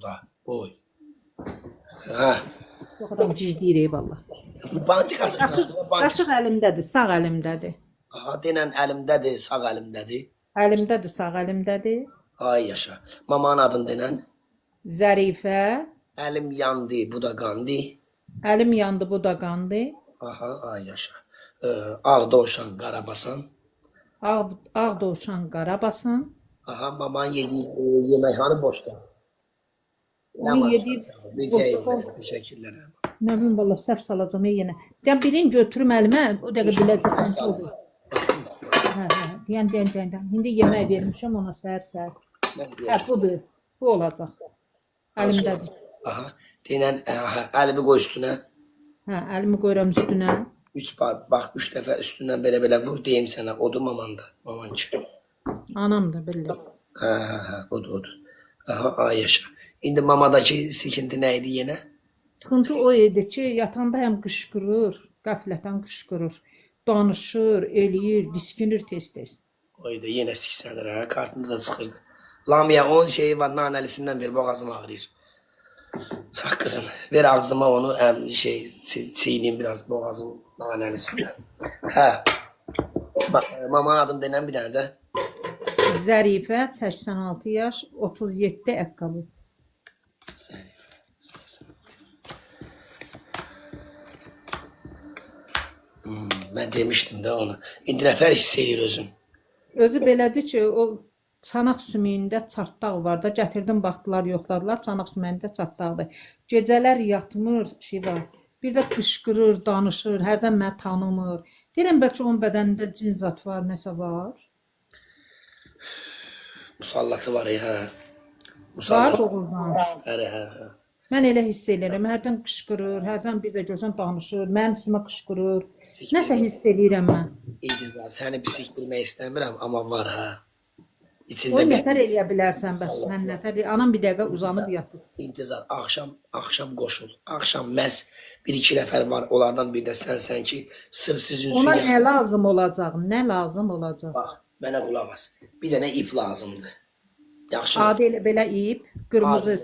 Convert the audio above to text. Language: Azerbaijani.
burada. Oy. Ha. Yox adam gizləyir vallah. Bandik atır. Qaşıq əlimdədir, sağ əlimdədir. Aha, denən əlimdədir, sağ əlimdədir. Əlimdədir, sağ əlimdədir. Ay yaşa. Mamanın adını denən. Zərifə, Əlim yandı, bu da qandı. əlim yandı, bu da qandı. Aha, ay yaşa. Ağ dovşan, qarabasan. Ağ dovşan qara basan. Aha, maman yeməkhanı boşda. Onu yediği Teşekkürler. Nə bilim vallah səhv salacağam yenə. Deyən birini götürüm əlimə, o dəqiqə biləcəm odur. Hə. Deyən. İndi yemək vermişəm ona səhər. Hə, budur. Bu olacaq. Əlimdədir. Aha, denən əlimi qoy üstünə. Hə, əlimi qoyuram üstünə. 3 bax 3 dəfə üstündən belə vur deyim sənə. Odur mamanda, mamanki. Anam da bildir. Hə, odur. Aha, ay yaşa. İndi mamadakı sikinti nə idi yenə? Sıxıntı o idi ki, yatanda həm qışqırır, qəflətən qışqırır, danışır, eləyir, diskinir tez-tez. Oyda yenə siksənir hə, kartında da çıxırdı. Lamia 10 şeyi var, nanəlisindən bir boğazım ağrıyır. Sağ qızım, ver ağzıma onu, çiğneyim biraz boğazım nanəlisindən. Hə, mamanın adını denən bir dənə də. Zərifə, 86 yaş, 37 əqqabı. Zərifə, 86. Mən demişdim də onu. İndi nətər hiss edir özün? Özü belədir ki, o çanaq sümüyündə çartdaq var da, gətirdim baxdılar, yoxladılar, çanaq sümüyündə çartdaqdır. Gecələr yatmır, var. Bir də qışqırır, danışır, hərdən məni tanımır. Deyirəm, bəlkə onun bədənində cin zat var, nəsə var. Musallatı var ya, hə. Var doğrudan. Hə. Mən elə hiss edirəm, hərdən qışqırır, hərdən bir də görsən danışır, mənim üstümə qışqırır. Nəsə hiss edirəm mən. İdizlər, səni pisikdirmək istəmirəm, amma var hə. O İçində bir nətər eləyə bilərsən bəs, mən nətər, anam bir dəqiqə uzanıb yatır. intizar, axşam qoşul. Axşam məhz 1-2 nəfər var, onlardan bir də sənsən ki, sırf sizin üçün Ona nə lazım olacaq, nə lazım olacaq? Bax, mənə qulaq as. Bir dənə ip lazımdır. Yaxşı. Adi elə belə ip, qırmızı,